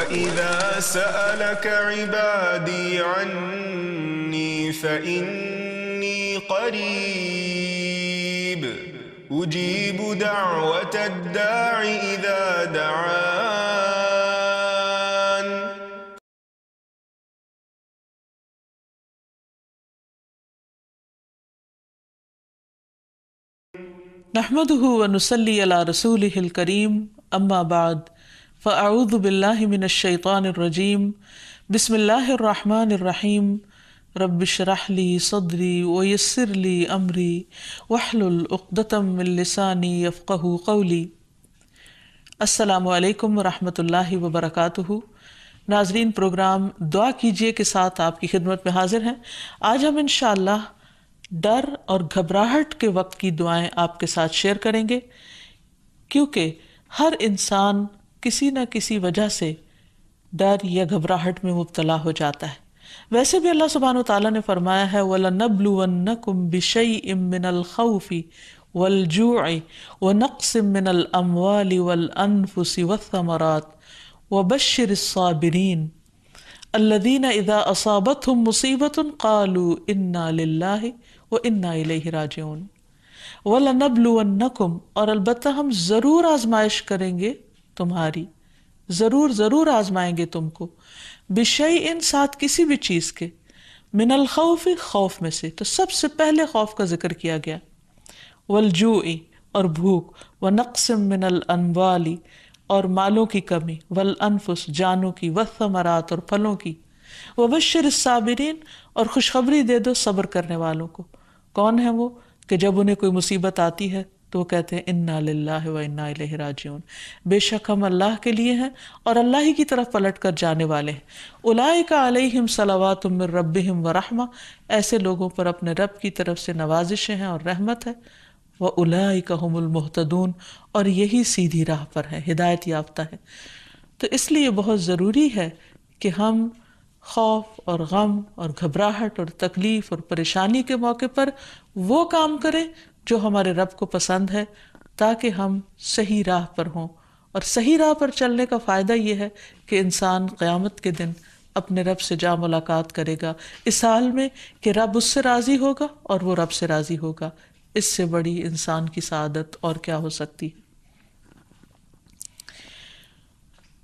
وَإِذَا سَأَلَكَ عِبَادِي عَنِّي فَإِنِّي قَرِيبٌ أُجِيبُ دَعْوَةَ الدَّاعِ إِذَا دَعَانِ. نحمده ونصلي على رسوله الكريم اما بعد فاعوذ بالله من الشيطان الرجيم بسم الله الرحمن الرحيم رب اشرح لي صدري ويسر لي امري واحلل عقدة من لساني يفقهوا قولي. السلام علیکم ورحمۃ اللہ وبرکاتہ. ناظرین، پروگرام دعا کیجئے کے ساتھ آپ کی خدمت میں حاضر ہیں. آج ہم انشاءاللہ ڈر اور گھبراہٹ کے وقت کی دعائیں آپ کے ساتھ شیئر کریں گے، کیونکہ ہر انسان کسی نہ کسی وجہ سے ڈر یا گھبراہٹ میں مبتلا ہو جاتا ہے. ویسے بھی اللہ سبحانہ وتعالیٰ نے فرمایا ہے وَلَنَبْلُوَنَّكُمْ بِشَيْءٍ مِّنَ الْخَوْفِ وَالْجُوعِ وَنَقْصٍ مِّنَ الْأَمْوَالِ وَالْأَنفُسِ وَالثَّمَرَاتِ وَبَشِّرِ الصَّابِرِينَ الَّذِينَ إِذَا أَصَابَتْهُمْ مُصِيبَةٌ قَالُوا إِنَّا لِلَّهِ وَإِنَّا إِلَيْهِ رَاجِعُونَ. وَلَنَبْلُوَنَّكُمْ، اور البتہ ہم ضرور آزمائش کریں گے تمہاری، ضرور آزمائیں گے تم کو، بِشَيْءٍ، ساتھ کسی بھی چیز کے، من الخوف، خوف میں سے، تو سب سے پہلے خوف کا ذکر کیا گیا، والجوع، اور بھوک، ونقص من الاموال، اور مالوں کی کمی، والانفس، جانوں کی، والثمرات، اور پھلوں کی، وبشر الصابرین، اور خوشخبری دے دو صبر کرنے والوں کو. کون ہے وہ کہ جب انہیں کوئی مصیبت آتی ہے تو وہ کہتے ہیں انا للہ و انا الیہ راجعون، بے شک ہم اللہ کے لیے ہیں اور اللہ ہی کی طرف پلٹ کر جانے والے ہیں. اولئک علیہم صلوات من ربہم ورحمہ، ایسے لوگوں پر اپنے رب کی طرف سے نوازشیں ہیں اور رحمت ہے. واولئک هم المہتدون، اور یہی سیدھی راہ پر ہے، ہدایت یافتہ ہے. تو اس لیے بہت ضروری ہے کہ ہم خوف اور غم اور گھبراہٹ اور تکلیف اور پریشانی کے موقع پر وہ کام کریں جو ہمارے رب کو پسند ہے، تاکہ ہم صحیح راہ پر ہوں. اور صحیح راہ پر چلنے کا فائدہ یہ ہے کہ انسان قیامت کے دن اپنے رب سے جا ملاقات کرے گا، اس حال میں کہ رب اس سے راضی ہوگا اور وہ رب سے راضی ہوگا. اس سے بڑی انسان کی سعادت اور کیا ہو سکتی ہے؟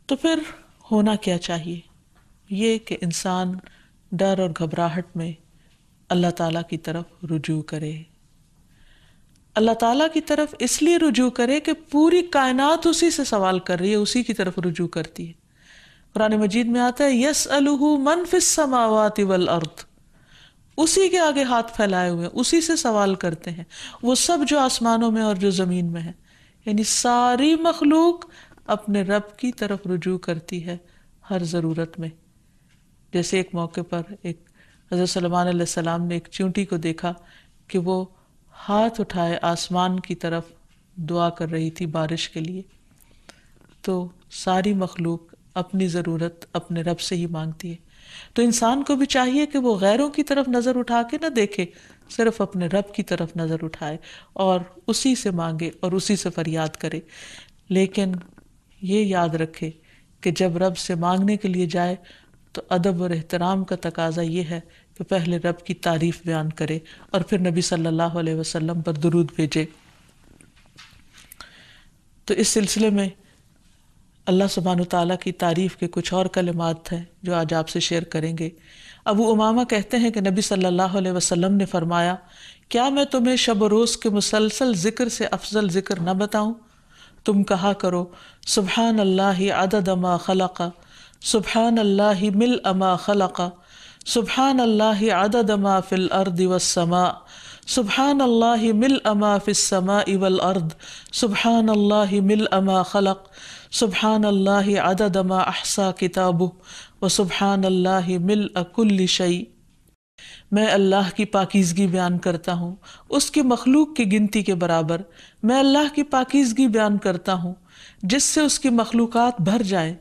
تو پھر ہونا کیا چاہیے؟ یہ کہ انسان ڈر اور گھبراہٹ میں اللہ تعالیٰ کی طرف رجوع کرے. اللہ تعالیٰ کی طرف اس لیے رجوع کرے کہ پوری کائنات اسی سے سوال کر رہی ہے، اسی کی طرف رجوع کرتی ہے. قرآن مجید میں آتا ہے یسألہ من فی السماوات والارض، اسی کے آگے ہاتھ پھیلائے ہوئے ہیں، اسی سے سوال کرتے ہیں وہ سب جو آسمانوں میں اور جو زمین میں ہے. یعنی ساری مخلوق اپنے رب کی طرف رجوع کرتی ہے ہر ضرورت میں. جیسے ایک موقع پر ایک حضرت سلیمان علیہ السلام نے ایک چیونٹی کو دیکھا کہ وہ ہاتھ اٹھائے آسمان کی طرف دعا کر رہی تھی بارش کے لیے. تو ساری مخلوق اپنی ضرورت اپنے رب سے ہی مانگتی ہے. تو انسان کو بھی چاہیے کہ وہ غیروں کی طرف نظر اٹھا کے نہ دیکھے، صرف اپنے رب کی طرف نظر اٹھائے اور اسی سے مانگے اور اسی سے فریاد کرے. لیکن یہ یاد رکھے کہ جب رب سے مانگنے کے لیے جائے تو ادب اور احترام کا تقاضا یہ ہے کہ پہلے رب کی تعریف بیان کرے اور پھر نبی صلی اللہ علیہ وسلم پر درود بھیجے. تو اس سلسلے میں اللہ سبحانہ وتعالیٰ کی تعریف کے کچھ اور کلمات ہیں جو آج آپ سے شیئر کریں گے. ابو امامہ کہتے ہیں کہ نبی صلی اللہ علیہ وسلم نے فرمایا، کیا میں تمہیں شب و روز کے مسلسل ذکر سے افضل ذکر نہ بتاؤں؟ تم کہا کرو سبحان اللہ عدد ما خلق، سبحان اللہ ملء ما خلق، سبحان اللہ عدد ما فی الارض والسماء، سبحان اللہ ملء ما فی السماء والارض، سبحان اللہ ملء ما خلق، سبحان اللہ عدد ما احصا کتابہ، وسبحان اللہ ملء کل شیء. میں اللہ کی پاکیزگی بیان کرتا ہوں اس کی مخلوق کی گنتی کے برابر. میں اللہ کی پاکیزگی بیان کرتا ہوں جس سے اس کی مخلوقات بھر جائیں.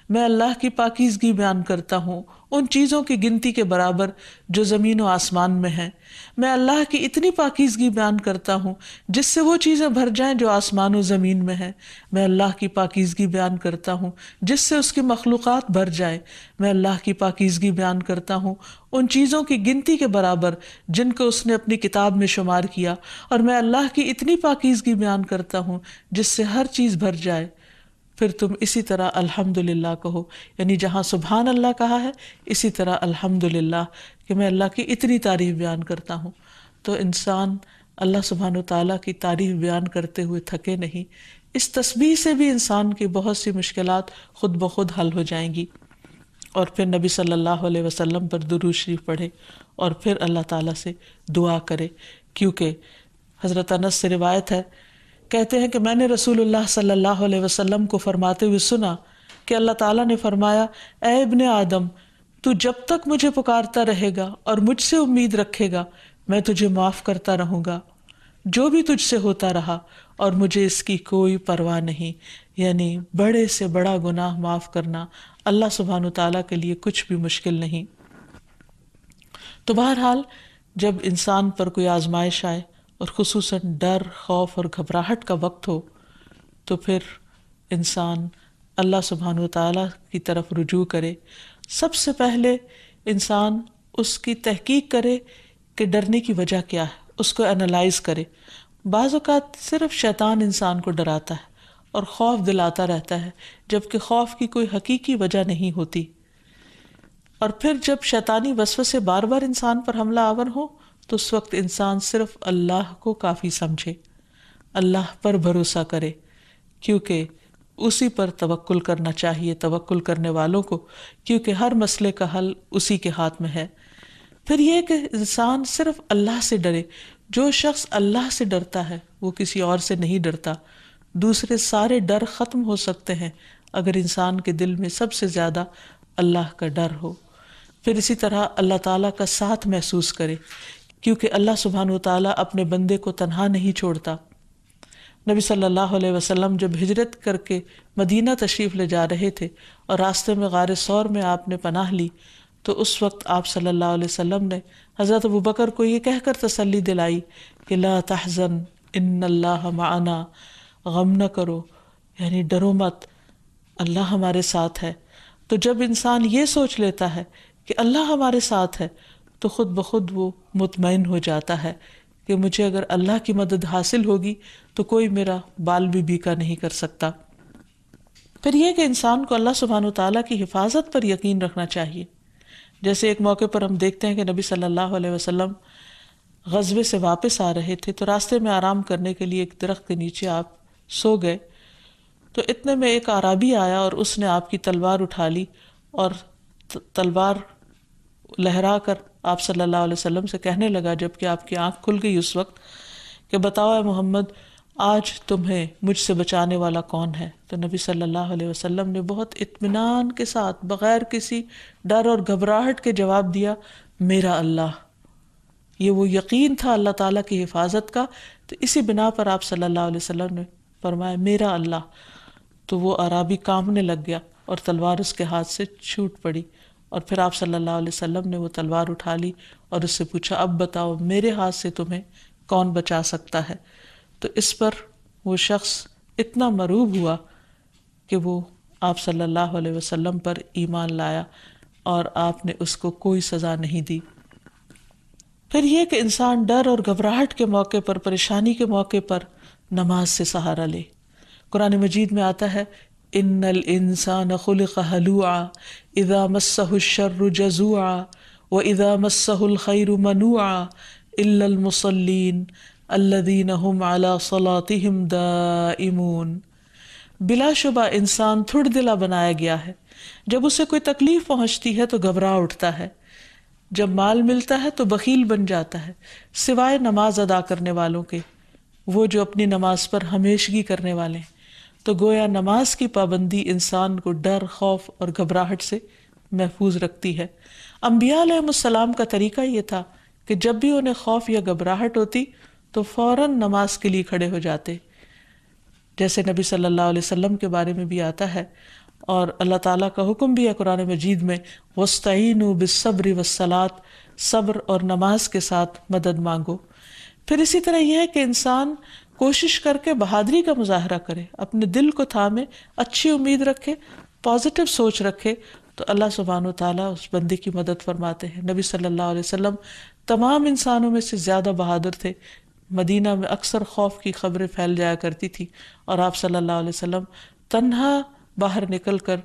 میں اللہ کی پاکیزگی بیان کرتا ہوں ان چیزوں کی گنتی کے برابر جو زمین و آسمان میں ہیں. میں اللہ کی اتنی پاکیزگی بیان کرتا ہوں جس سے وہ چیزیں بھر جائیں جو آسمان و زمین میں ہیں. میں اللہ کی پاکیزگی بیان کرتا ہوں جس سے اس کی مخلوقات بھر جائیں. میں اللہ کی پاکیزگی بیان کرتا ہوں ان چیزوں کی گنتی کے برابر جن کو اس نے اپنی کتاب میں شمار کیا. اور میں اللہ کی اتنی پاکیزگی بیان کرتا ہوں جس سے ہر چیز بھر جائے. پھر تم اسی طرح الحمدللہ کہو، یعنی جہاں سبحان اللہ کہا ہے اسی طرح الحمدللہ کہ میں اللہ کی اتنی تعریف بیان کرتا ہوں. تو انسان اللہ سبحانہ و تعالیٰ کی تعریف بیان کرتے ہوئے تھکے نہیں. اس تسبیح سے بھی انسان کی بہت سی مشکلات خود بخود حل ہو جائیں گی. اور پھر نبی صلی اللہ علیہ وسلم پر درود شریف پڑھے اور پھر اللہ تعالیٰ سے دعا کرے. کیونکہ حضرت انس سے روایت ہے، کہتے ہیں کہ میں نے رسول اللہ صلی اللہ علیہ وسلم کو فرماتے ہوئے سنا کہ اللہ تعالیٰ نے فرمایا، اے ابن آدم، تو جب تک مجھے پکارتا رہے گا اور مجھ سے امید رکھے گا میں تجھے معاف کرتا رہوں گا جو بھی تجھ سے ہوتا رہا، اور مجھے اس کی کوئی پرواہ نہیں. یعنی بڑے سے بڑا گناہ معاف کرنا اللہ سبحانہ تعالیٰ کے لیے کچھ بھی مشکل نہیں. تو بہرحال جب انسان پر کوئی آزمائش آئے اور خصوصاً ڈر، خوف اور گھبراہٹ کا وقت ہو تو پھر انسان اللہ سبحانہ تعالیٰ کی طرف رجوع کرے. سب سے پہلے انسان اس کی تحقیق کرے کہ ڈرنے کی وجہ کیا ہے، اس کو انالائز کرے. بعض اوقات صرف شیطان انسان کو ڈراتا ہے اور خوف دلاتا رہتا ہے، جبکہ خوف کی کوئی حقیقی وجہ نہیں ہوتی. اور پھر جب شیطانی وسوسے بار بار انسان پر حملہ آور ہو تو اس وقت انسان صرف اللہ کو کافی سمجھے، اللہ پر بھروسہ کرے، کیونکہ اسی پر توکل کرنا چاہیے توکل کرنے والوں کو، کیونکہ ہر مسئلے کا حل اسی کے ہاتھ میں ہے. پھر یہ کہ انسان صرف اللہ سے ڈرے. جو شخص اللہ سے ڈرتا ہے وہ کسی اور سے نہیں ڈرتا. دوسرے سارے ڈر ختم ہو سکتے ہیں اگر انسان کے دل میں سب سے زیادہ اللہ کا ڈر ہو. پھر اسی طرح اللہ تعالیٰ کا ساتھ محسوس کرے، کیونکہ اللہ سبحانہ وتعالیٰ اپنے بندے کو تنہا نہیں چھوڑتا. نبی صلی اللہ علیہ وسلم جب ہجرت کر کے مدینہ تشریف لے جا رہے تھے اور راستے میں غار ثور میں آپ نے پناہ لی تو اس وقت آپ صلی اللہ علیہ وسلم نے حضرت ابوبکر کو یہ کہہ کر تسلی دلائی کہ لا تحزن ان اللہ معنا، غم نہ کرو، یعنی ڈرو مت، اللہ ہمارے ساتھ ہے. تو جب انسان یہ سوچ لیتا ہے کہ اللہ ہمارے ساتھ ہے تو خود بخود وہ مطمئن ہو جاتا ہے کہ مجھے اگر اللہ کی مدد حاصل ہوگی تو کوئی میرا بال بھی بیکا نہیں کر سکتا. پھر یہ کہ انسان کو اللہ سبحانہ وتعالیٰ کی حفاظت پر یقین رکھنا چاہیے. جیسے ایک موقع پر ہم دیکھتے ہیں کہ نبی صلی اللہ علیہ وسلم غزوے سے واپس آ رہے تھے تو راستے میں آرام کرنے کے لیے ایک درخت کے نیچے آپ سو گئے. تو اتنے میں ایک اعرابی آیا اور اس نے آپ کی تلوار اٹھا لی اور تلوار لہرا کر آپ صلی اللہ علیہ وسلم سے کہنے لگا، جبکہ آپ کی آنکھ کھل گئی اس وقت، کہ بتاؤ اے محمد آج تمہیں مجھ سے بچانے والا کون ہے؟ تو نبی صلی اللہ علیہ وسلم نے بہت اطمینان کے ساتھ بغیر کسی ڈر اور گھبراہٹ کے جواب دیا، میرا اللہ. یہ وہ یقین تھا اللہ تعالیٰ کی حفاظت کا. تو اسی بنا پر آپ صلی اللہ علیہ وسلم نے فرمایا میرا اللہ. تو وہ اعرابی کانپنے لگ گیا اور تلوار اس کے ہاتھ سے چھوٹ پڑی. اور پھر آپ صلی اللہ علیہ وسلم نے وہ تلوار اٹھا لی اور اس سے پوچھا اب بتاؤ میرے ہاتھ سے تمہیں کون بچا سکتا ہے؟ تو اس پر وہ شخص اتنا مرعوب ہوا کہ وہ آپ صلی اللہ علیہ وسلم پر ایمان لایا اور آپ نے اس کو کوئی سزا نہیں دی. پھر یہ کہ انسان ڈر اور گھبراہٹ کے موقع پر، پریشانی کے موقع پر نماز سے سہارا لے. قرآن مجید میں آتا ہے ان الانسان خلق ہلوعا اذا مسہ الشر جزوعا واذا مسہ الخیر منوعا الا المصلین الذین هم علی صلاتهم دائمون. بلا شبہ انسان تھڑ دلا بنایا گیا ہے. جب اسے کوئی تکلیف پہنچتی ہے تو گھبرا اٹھتا ہے، جب مال ملتا ہے تو بخیل بن جاتا ہے، سوائے نماز ادا کرنے والوں کے، وہ جو اپنی نماز پر ہمیشگی کرنے والے ہیں. تو گویا نماز کی پابندی انسان کو ڈر، خوف اور گھبراہٹ سے محفوظ رکھتی ہے. انبیاء علیہ السلام کا طریقہ یہ تھا کہ جب بھی انہیں خوف یا گھبراہٹ ہوتی تو فوراً نماز کے لیے کھڑے ہو جاتے. جیسے نبی صلی اللہ علیہ وسلم کے بارے میں بھی آتا ہے، اور اللہ تعالیٰ کا حکم بھی ہے قرآن مجید میں وَاسْتَعِینُوا بِالصَّبْرِ وَالصَّلَاةِ، صبر اور نماز کے ساتھ مدد مانگو۔ پھر اسی طرح یہ ہے کہ انسان کوشش کر کے بہادری کا مظاہرہ کرے، اپنے دل کو تھامے، اچھی امید رکھے، پازیٹیو سوچ رکھے، تو اللہ سبحانہ و تعالیٰ اس بندے کی مدد فرماتے ہیں۔ نبی صلی اللہ علیہ وسلم تمام انسانوں میں سے زیادہ بہادر تھے۔ مدینہ میں اکثر خوف کی خبریں پھیل جایا کرتی تھی، اور آپ صلی اللہ علیہ وسلم تنہا باہر نکل کر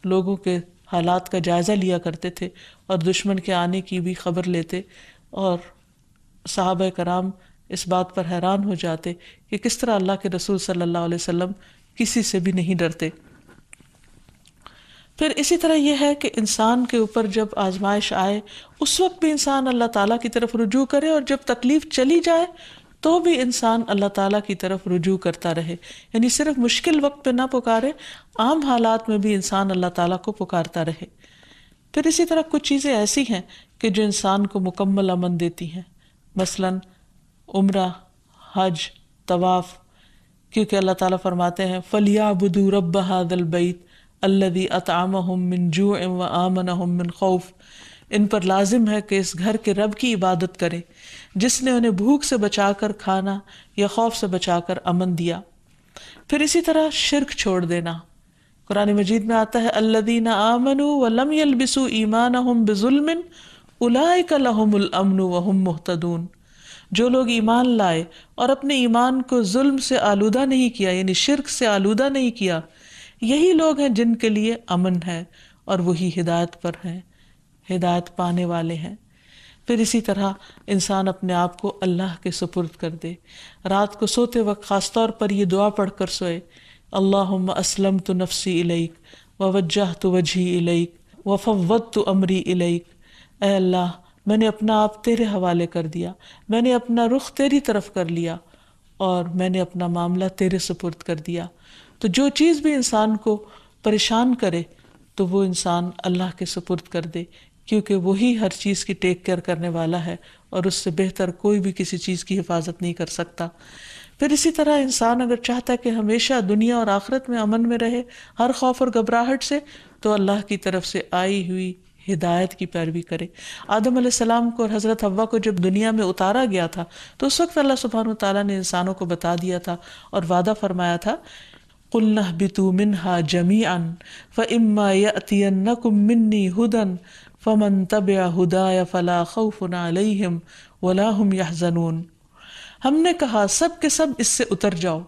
لوگوں کے حالات کا جائزہ لیا کرتے تھے اور دشمن کے آنے کی بھی خبر لیتے، اور صحابہ کرام اس بات پر حیران ہو جاتے کہ کس طرح اللہ کے رسول صلی اللہ علیہ وسلم کسی سے بھی نہیں ڈرتے۔ پھر اسی طرح یہ ہے کہ انسان کے اوپر جب آزمائش آئے اس وقت بھی انسان اللہ تعالیٰ کی طرف رجوع کرے، اور جب تکلیف چلی جائے تو بھی انسان اللہ تعالیٰ کی طرف رجوع کرتا رہے، یعنی صرف مشکل وقت پہ نہ پکارے، عام حالات میں بھی انسان اللہ تعالیٰ کو پکارتا رہے۔ پھر اسی طرح کچھ چیزیں ایسی ہیں کہ جو انسان کو مکمل امن دیتی ہیں، مثلاً عمرہ، حج، طواف، کیونکہ اللہ تعالیٰ فرماتے ہیں فَلْيَعْبُدُوا رَبَّ هَذَا الْبَيْتِ الَّذِي أَطْعَمَهُم مِّن جُوعٍ وَآمَنَهُم مِّن خَوْفٍ، ان پر لازم ہے کہ اس گھر کے رب کی عبادت کریں جس نے انہیں بھوک سے بچا کر کھانا یا خوف سے بچا کر امن دیا۔ پھر اسی طرح شرک چھوڑ دینا، قرآن مجید میں آتا ہے الَّذِينَ آمَنُوا وَلَمْ يَلْبِسُوا إِيمَانَهُم بِظُلْمٍ أُولَٰئِكَ لَهُمُ الْأَمْنُ وَهُمْ مُهْتَدُونَ، جو لوگ ایمان لائے اور اپنے ایمان کو ظلم سے آلودہ نہیں کیا، یعنی شرک سے آلودہ نہیں کیا، یہی لوگ ہیں جن کے لیے امن ہے اور وہی ہدایت پر ہیں، ہدایت پانے والے ہیں۔ پھر اسی طرح انسان اپنے آپ کو اللہ کے سپرد کر دے، رات کو سوتے وقت خاص طور پر یہ دعا پڑھ کر سوئے اللہم اسلمت نفسی الیک ووجہت وجہی الیک وفوضت امری الیک، اے اللہ میں نے اپنا آپ تیرے حوالے کر دیا، میں نے اپنا رخ تیری طرف کر لیا، اور میں نے اپنا معاملہ تیرے سپرد کر دیا۔ تو جو چیز بھی انسان کو پریشان کرے تو وہ انسان اللہ کے سپرد کر دے، کیونکہ وہی ہر چیز کی ٹیک کیئر کرنے والا ہے، اور اس سے بہتر کوئی بھی کسی چیز کی حفاظت نہیں کر سکتا۔ پھر اسی طرح انسان اگر چاہتا ہے کہ ہمیشہ دنیا اور آخرت میں امن میں رہے، ہر خوف اور گھبراہٹ سے، تو اللہ کی طرف سے آئی ہوئی ہدایت کی پیروی کرے۔ آدم علیہ السلام کو اور حضرت حوا کو جب دنیا میں اتارا گیا تھا تو اس وقت اللہ سبحانہ وتعالیٰ نے انسانوں کو بتا دیا تھا اور وعدہ فرمایا تھا قُلْنَا اهْبِطُوا مِنْهَا جَمِيعًا فَإِمَّا يَأْتِيَنَّكُم مِّنِّي هُدًى فَمَن تَبِعَ هُدَايَ فَلَا خَوْفٌ عَلَيْهِمْ وَلَا هُمْ يَحْزَنُونَ، ہم نے کہا سب کے سب اس سے اتر جاؤ،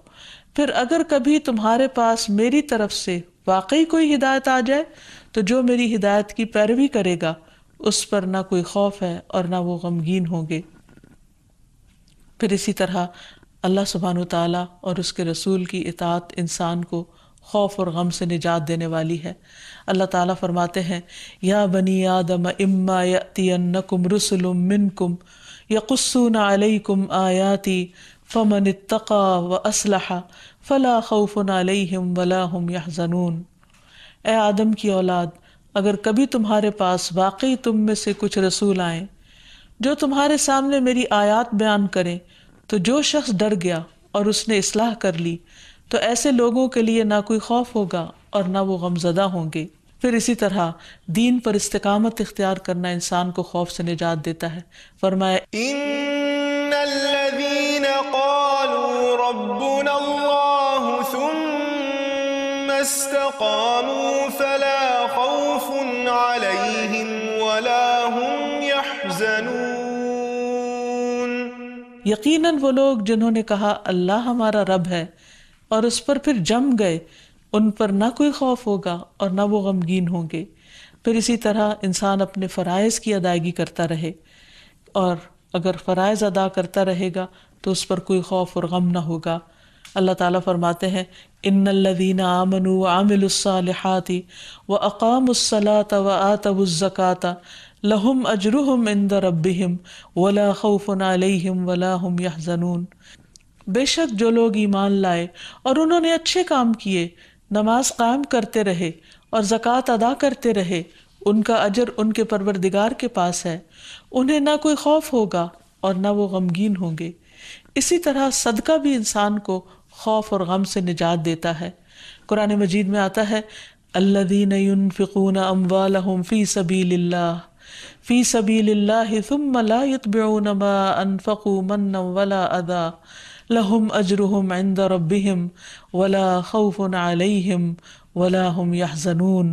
پھر اگر کبھی تمہارے پاس میری طرف سے واقعی کوئی ہدایت آ جائے تو جو میری ہدایت کی پیروی کرے گا اس پر نہ کوئی خوف ہے اور نہ وہ غمگین ہوں گے۔ پھر اسی طرح اللہ سبحانہ وتعالیٰ اور اس کے رسول کی اطاعت انسان کو خوف اور غم سے نجات دینے والی ہے۔ اللہ تعالیٰ فرماتے ہیں یا بنی آدم اما یأتینکم رسل منکم یقصون علیکم آیاتی فمن اتقی واصلح فلا خوف علیہم ولا هم یحزنون، اے آدم کی اولاد، اگر کبھی تمہارے پاس واقعی تم میں سے کچھ رسول آئیں جو تمہارے سامنے میری آیات بیان کریں، تو جو شخص ڈر گیا اور اس نے اصلاح کر لی تو ایسے لوگوں کے لیے نہ کوئی خوف ہوگا اور نہ وہ غمزدہ ہوں گے۔ پھر اسی طرح دین پر استقامت اختیار کرنا انسان کو خوف سے نجات دیتا ہے۔ فرمایا ان الذين قالوا ربنا الله ثم استقاموا فلا خوف عليهم ولا هم يحزنون، یقیناً وہ لوگ جنہوں نے کہا اللہ ہمارا رب ہے اور اس پر پھر جم گئے، ان پر نہ کوئی خوف ہوگا اور نہ وہ غمگین ہوں گے۔ پھر اسی طرح انسان اپنے فرائض کی ادائیگی کرتا رہے، اور اگر فرائض ادا کرتا رہے گا تو اس پر کوئی خوف اور غم نہ ہوگا۔ اللہ تعالیٰ فرماتے ہیں ان الذین آمنوا وعملوا الصالحات واقاموا الصلاة وآتوا الزکاة لہم اجرہم عند ربہم ولا خوف علیہم ولا ہم یحزنون، بے شک جو لوگ ایمان لائے اور انہوں نے اچھے کام کیے، نماز قائم کرتے رہے اور زکوٰۃ ادا کرتے رہے، ان کا اجر ان کے پروردگار کے پاس ہے، انہیں نہ کوئی خوف ہوگا اور نہ وہ غمگین ہوں گے۔ اسی طرح صدقہ بھی انسان کو خوف اور غم سے نجات دیتا ہے۔ قرآن مجید میں آتا ہے الذین ينفقون اموالهم فی سبیل اللہ ثم لا يتبعون ما انفقوا منا ولا اذى لهم اجرهم عند ربهم ولا خوف علیہم ولا هم يحزنون۔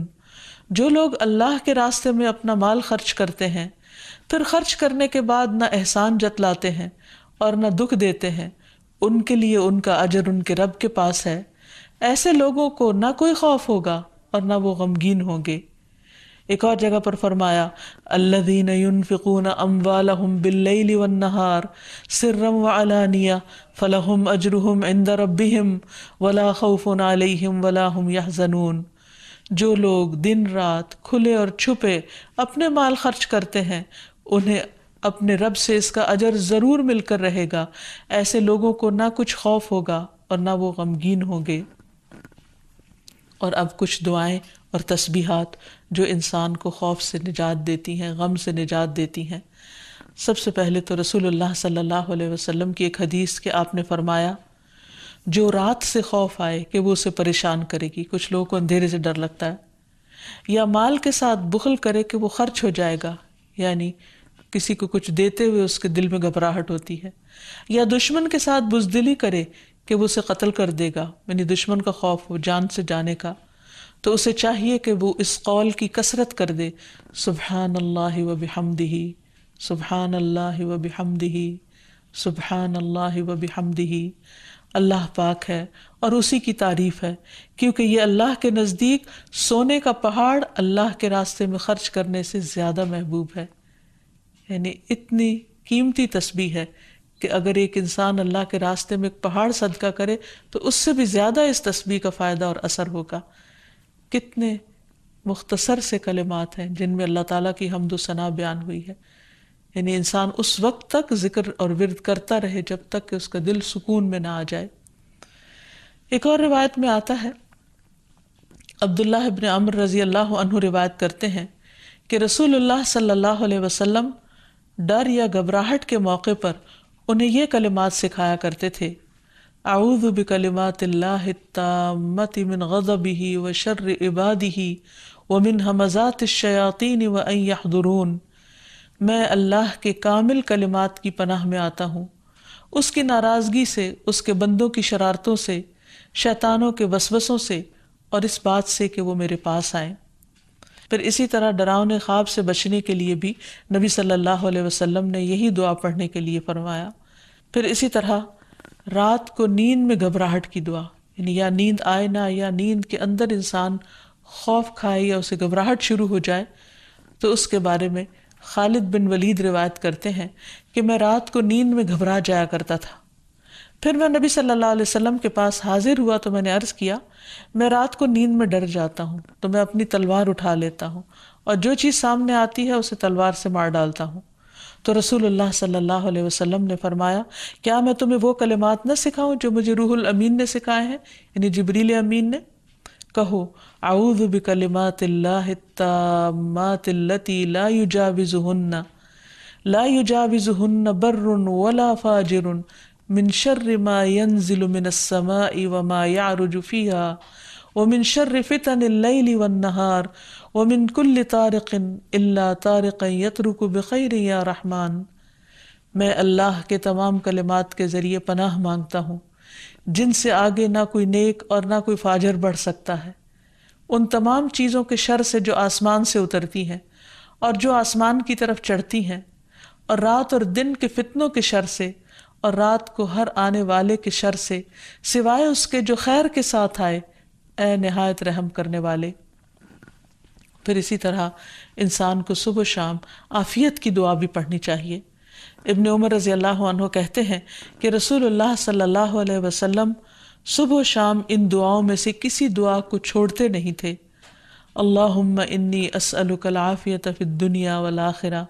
جو لوگ اللہ کے راستے میں اپنا مال خرچ کرتے ہیں پھر خرچ کرنے کے بعد نہ احسان جتلاتے ہیں اور نہ دکھ دیتے ہیں، ان کے لیے ان کا اجر ان کے رب کے پاس ہے۔ ایسے لوگوں کو نہ کوئی خوف ہوگا اور نہ وہ غمگین ہوں گے۔ ایک اور جگہ پر فرمایا الذین ينفقون اموالهم باللیل والنہار سرا وعلانیہ فلہم اجرہم عند ربہم ولا خوف علیہم ولا هم يحزنون۔ جو لوگ دن رات کھلے اور چھپے اپنے مال خرچ کرتے ہیں انہیں اپنے رب سے اس کا اجر ضرور مل کر رہے گا۔ ایسے لوگوں کو نہ کچھ خوف ہوگا اور نہ وہ غمگین ہوں گے۔ اور اب کچھ دعائیں اور تسبیحات جو انسان کو خوف سے نجات دیتی ہیں، غم سے نجات دیتی ہیں۔ سب سے پہلے تو رسول اللہ صلی اللہ علیہ وسلم کی ایک حدیث کہ آپ نے فرمایا جو رات سے خوف آئے کہ وہ اسے پریشان کرے گی، کچھ لوگوں کو اندھیرے سے ڈر لگتا ہے، یا مال کے ساتھ بخل کرے کہ وہ خرچ ہو جائے گا، یعنی کسی کو کچھ دیتے ہوئے اس کے دل میں گھبراہٹ ہوتی ہے، یا دشمن کے ساتھ بزدلی کرے کہ وہ اسے قتل کر دے گا، یعنی دشمن کا خوف ہو جان سے جانے کا، تو اسے چاہیے کہ وہ اس قول کی کثرت کر دے سبحان اللہ و بحمدہ، سبحان اللہ و بحمدہ، سبحان اللہ و بحمدہ۔ اللہ پاک ہے اور اسی کی تعریف ہے، کیونکہ یہ اللہ کے نزدیک سونے کا پہاڑ اللہ کے راستے میں خرچ کرنے سے زیادہ محبوب ہے۔ یعنی اتنی قیمتی تسبیح ہے کہ اگر ایک انسان اللہ کے راستے میں ایک پہاڑ صدقہ کرے تو اس سے بھی زیادہ اس تسبیح کا فائدہ اور اثر ہوگا۔ کتنے مختصر سے کلمات ہیں جن میں اللہ تعالیٰ کی حمد و ثنا بیان ہوئی ہے، یعنی انسان اس وقت تک ذکر اور ورد کرتا رہے جب تک کہ اس کا دل سکون میں نہ آ جائے۔ ایک اور روایت میں آتا ہے، عبداللہ ابن عمر رضی اللہ عنہ روایت کرتے ہیں کہ رسول اللہ صلی اللہ علیہ وسلم ڈر یا گھبراہٹ کے موقع پر انہیں یہ کلمات سکھایا کرتے تھے اعوذ بکلمات اللہ التامۃ من غضبہ وشر عبادہ ومن ہمزات الشیاطین وان یحضرون۔ میں اللہ کے کامل کلمات کی پناہ میں آتا ہوں، اس کی ناراضگی سے، اس کے بندوں کی شرارتوں سے، شیطانوں کے وسوسوں سے، اور اس بات سے کہ وہ میرے پاس آئیں۔ پھر اسی طرح ڈراؤنے خواب سے بچنے کے لیے بھی نبی صلی اللہ علیہ وسلم نے یہی دعا پڑھنے کے لیے فرمایا۔ پھر اسی طرح رات کو نیند میں گھبراہٹ کی دعا، یعنی یا نیند آئے نہ، یا نیند کے اندر انسان خوف کھائے یا اسے گھبراہٹ شروع ہو جائے، تو اس کے بارے میں خالد بن ولید روایت کرتے ہیں کہ میں رات کو نیند میں گھبرا جایا کرتا تھا، پھر میں نبی صلی اللہ علیہ وسلم کے پاس حاضر ہوا تو میں نے عرض کیا میں رات کو نیند میں ڈر جاتا ہوں تو میں اپنی تلوار اٹھا لیتا ہوں اور جو چیز سامنے آتی ہے اسے تلوار سے مار ڈالتا ہوں۔ تو رسول اللہ صلی اللہ علیہ وسلم نے فرمایا کیا میں تمہیں وہ کلمات نہ سکھاؤں جو مجھے روح الامین نے سکھائے ہیں، یعنی جبریل امین نے؟ کہو اعوذ بکلمات اللہ التامات التی لا یجاوزہن بر ولا فاجر من شر ما ينزل من السماء وما يعرج فيها ومن شر فتن الليل والنهار ومن كل طارق الا طارقا يترك بخير يا رحمن۔ میں اللہ کے تمام کلمات کے ذریعے پناہ مانگتا ہوں جن سے آگے نہ کوئی نیک اور نہ کوئی فاجر بڑھ سکتا ہے، ان تمام چیزوں کے شر سے جو آسمان سے اترتی ہیں اور جو آسمان کی طرف چڑھتی ہیں، اور رات اور دن کے فتنوں کے شر سے، اور رات کو ہر آنے والے کے شر سے، سوائے اس کے جو خیر کے ساتھ آئے، اے نہایت رحم کرنے والے۔ پھر اسی طرح انسان کو صبح و شام عافیت کی دعا بھی پڑھنی چاہیے۔ ابن عمر رضی اللہ عنہ کہتے ہیں کہ رسول اللہ صلی اللہ علیہ وسلم صبح و شام ان دعاؤں میں سے کسی دعا کو چھوڑتے نہیں تھے۔ اللہم انی اسألک العافیۃ فی الدنیا والآخرہ،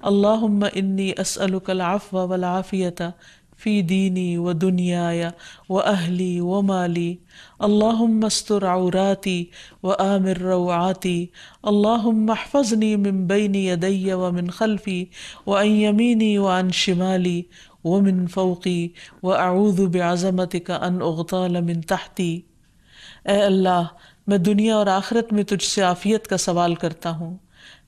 اللہم انی اسألک العفو والعافیۃ فی دینی و دنیای و اہلی و مالی اللہم استر عوراتی و آمر روعاتی اللہم احفظنی من بین یدی و من خلفی و عن یمینی و عن شمالی ومن فوقی واعوذ بعظمتک ان اغتال من تحتی۔ اے اللہ میں دنیا اور آخرت میں تجھ سے عافیت کا سوال کرتا ہوں۔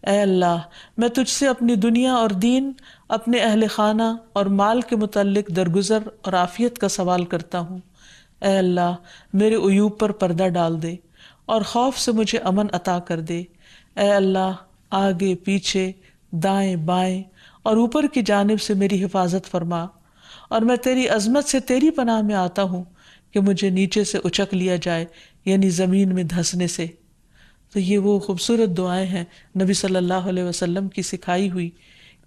اے اللہ میں تجھ سے اپنی دنیا اور دین، اپنے اہل خانہ اور مال کے متعلق درگزر اور عافیت کا سوال کرتا ہوں۔ اے اللہ میرے عیوب پر پردہ ڈال دے اور خوف سے مجھے امن عطا کر دے۔ اے اللہ آگے پیچھے دائیں بائیں اور اوپر کی جانب سے میری حفاظت فرما، اور میں تیری عظمت سے تیری پناہ میں آتا ہوں کہ مجھے نیچے سے اچک لیا جائے، یعنی زمین میں دھنسنے سے۔ تو یہ وہ خوبصورت دعائیں ہیں نبی صلی اللہ علیہ وسلم کی سکھائی ہوئی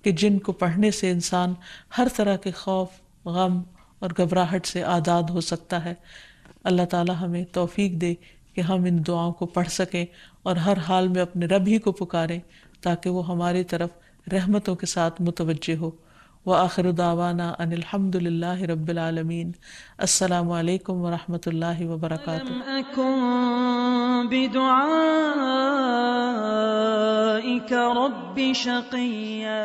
کہ جن کو پڑھنے سے انسان ہر طرح کے خوف، غم اور گھبراہٹ سے آزاد ہو سکتا ہے۔ اللہ تعالی ہمیں توفیق دے کہ ہم ان دعاؤں کو پڑھ سکیں اور ہر حال میں اپنے رب ہی کو پکاریں تاکہ وہ ہماری طرف رحمتوں کے ساتھ متوجہ ہو۔ وآخر دعوانا ان الحمد للہ رب العالمین۔ السلام علیکم ورحمۃ اللہ وبرکاتہ۔ لم أكن بدعائك رب شقيا